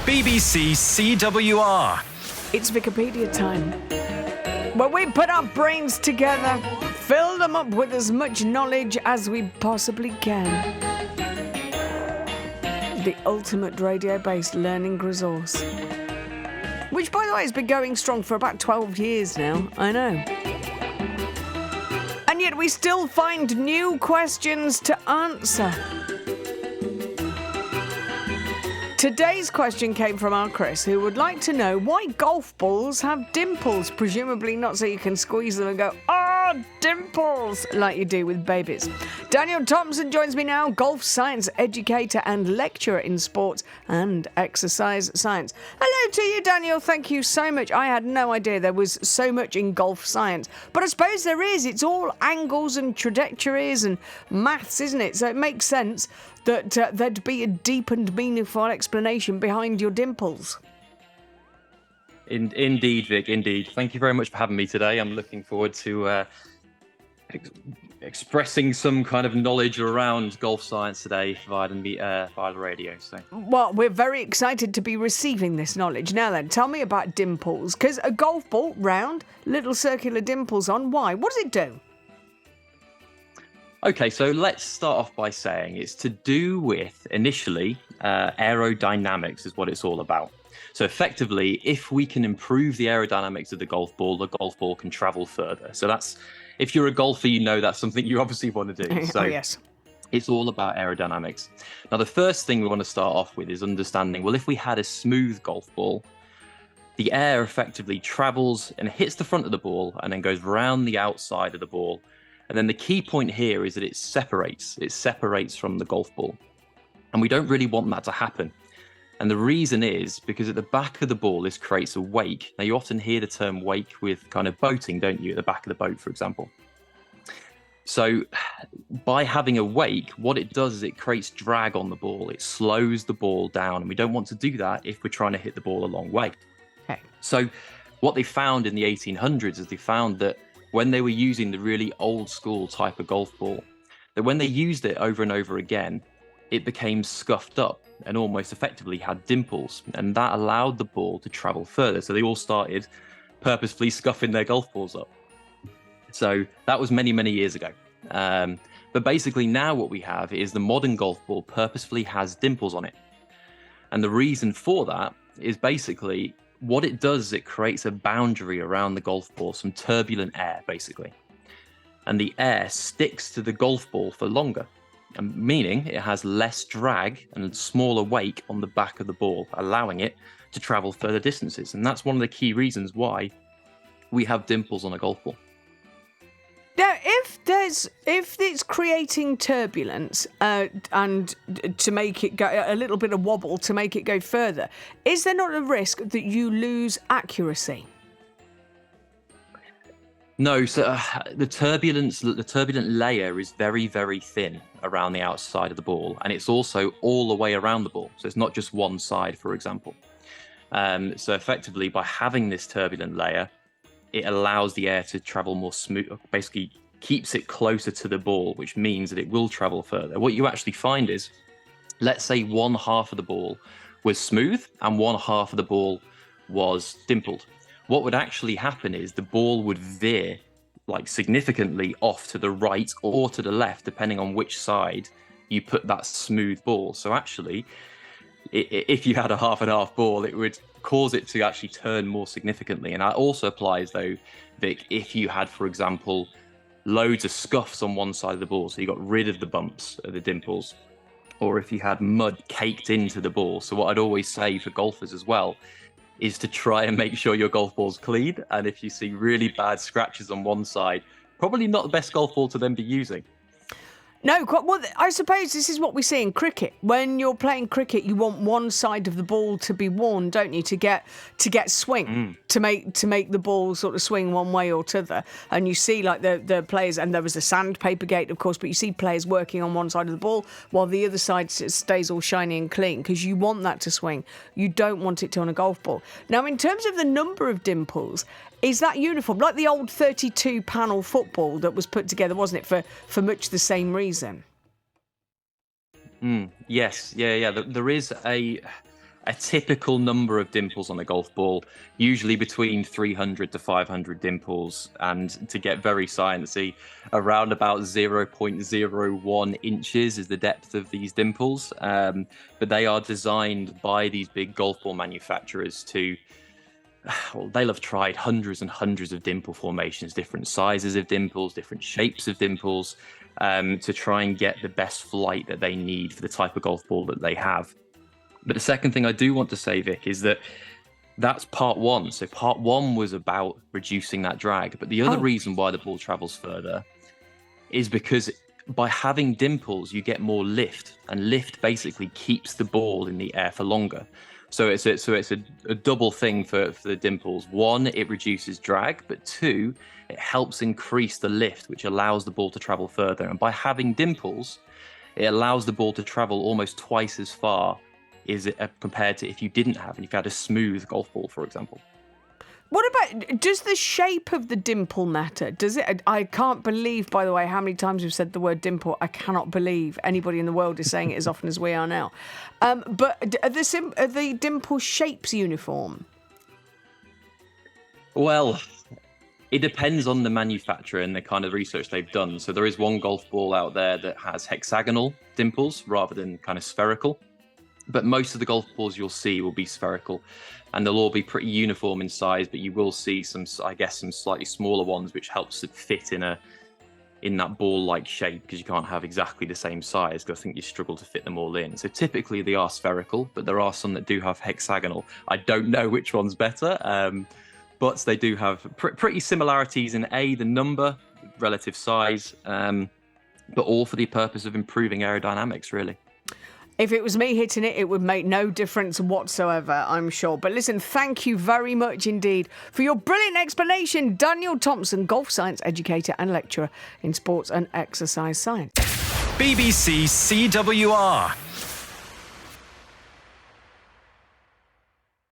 BBC CWR. It's Wikipedia time. Where we put our brains together, fill them up with as much knowledge as we possibly can. The ultimate radio-based learning resource. Which, by the way, has been going strong for about 12 years now. I know. And yet we still find new questions to answer. Today's question came from our Chris, who would like to know why golf balls have dimples. Presumably not so you can squeeze them and go, "Ah, dimples," like you do with babies. Daniel Thompson joins me now, golf science educator and lecturer in sports and exercise science. Hello to you, Daniel. Thank you so much. I had no idea there was so much in golf science, but I suppose there is. It's all angles and trajectories and maths, isn't it? So it makes sense that there'd be a deep and meaningful explanation behind your dimples. Indeed, Vic, indeed. Thank you very much for having me today. I'm looking forward to expressing some kind of knowledge around golf science today via the radio. So, well, we're very excited to be receiving this knowledge. Now then, tell me about dimples, because a golf ball, round, little circular dimples on, why? What does it do? Okay, so let's start off by saying it's to do with, initially, aerodynamics is what it's all about. So effectively, if we can improve the aerodynamics of the golf ball can travel further. So that's, if you're a golfer, you know that's something you obviously want to do. So yes. It's all about aerodynamics. Now, the first thing we want to start off with is understanding, well, if we had a smooth golf ball, the air effectively travels and hits the front of the ball and then goes around the outside of the ball. And then the key point here is that it separates from the golf ball. And we don't really want that to happen. And the reason is because at the back of the ball, this creates a wake. Now, you often hear the term wake with kind of boating, don't you? At the back of the boat, for example. So by having a wake, what it does is it creates drag on the ball. It slows the ball down. And we don't want to do that if we're trying to hit the ball a long way. Okay. So what they found in the 1800s is they found that when they were using the really old school type of golf ball, that when they used it over and over again, it became scuffed up and almost effectively had dimples. And that allowed the ball to travel further. So they all started purposefully scuffing their golf balls up. So that was many, many years ago. But basically now what we have is the modern golf ball purposefully has dimples on it. And the reason for that is basically what it does is it creates a boundary around the golf ball, some turbulent air, basically. And the air sticks to the golf ball for longer, meaning it has less drag and a smaller wake on the back of the ball, allowing it to travel further distances. And that's one of the key reasons why we have dimples on a golf ball. Now, if it's creating turbulence and to make it go a little bit of wobble to make it go further, is there not a risk that you lose accuracy? No, so the turbulent layer is very, very thin around the outside of the ball, and it's also all the way around the ball. So it's not just one side, for example. So effectively, by having this turbulent layer, it allows the air to travel more smooth, basically keeps it closer to the ball, which means that it will travel further. What you actually find is, let's say one half of the ball was smooth and one half of the ball was dimpled. What would actually happen is the ball would veer like significantly off to the right or to the left, depending on which side you put that smooth ball. So actually, if you had a half and half ball, it would cause it to actually turn more significantly. And that also applies, though, Vic, if you had, for example, loads of scuffs on one side of the ball, so you got rid of the bumps, of the dimples, or if you had mud caked into the ball. So what I'd always say for golfers as well is to try and make sure your golf ball's clean. And if you see really bad scratches on one side, probably not the best golf ball to then be using. No, well, I suppose this is what we see in cricket. When you're playing cricket, you want one side of the ball to be worn, don't you, to get swing, to make the ball sort of swing one way or t'other. And you see like the players, and there was the sandpaper gate, of course, but you see players working on one side of the ball while the other side stays all shiny and clean, because you want that to swing. You don't want it to on a golf ball. Now, in terms of the number of dimples, is that uniform? Like the old 32-panel football that was put together, wasn't it, for much the same reason? Yes, yeah. There is a typical number of dimples on a golf ball, usually between 300 to 500 dimples, and to get very sciencey, around about 0.01 inches is the depth of these dimples. But they are designed by these big golf ball manufacturers to, well, they'll have tried hundreds and hundreds of dimple formations, different sizes of dimples, different shapes of dimples, to try and get the best flight that they need for the type of golf ball that they have. But the second thing I do want to say, Vic, is that that's part one. So part one was about reducing that drag. But the other reason why the ball travels further is because by having dimples, you get more lift. And lift basically keeps the ball in the air for longer. So it's a double thing for the dimples. One, it reduces drag. But two, it helps increase the lift, which allows the ball to travel further. And by having dimples, it allows the ball to travel almost twice as far compared to if you didn't have, and if you had a smooth golf ball, for example. What about, does the shape of the dimple matter? Does it? I can't believe, by the way, how many times we've said the word dimple. I cannot believe anybody in the world is saying it as often as we are now. But are the dimple shapes uniform? Well, it depends on the manufacturer and the kind of research they've done. So there is one golf ball out there that has hexagonal dimples rather than kind of spherical. But most of the golf balls you'll see will be spherical, and they'll all be pretty uniform in size, but you will see some slightly smaller ones, which helps it fit in that ball-like shape, because you can't have exactly the same size, because I think you struggle to fit them all in. So typically they are spherical, but there are some that do have hexagonal. I don't know which one's better, but they do have pretty similarities in the number, relative size, but all for the purpose of improving aerodynamics, really. If it was me hitting it, it would make no difference whatsoever, I'm sure. But listen, thank you very much indeed for your brilliant explanation, Daniel Thompson, golf science educator and lecturer in sports and exercise science. BBC CWR.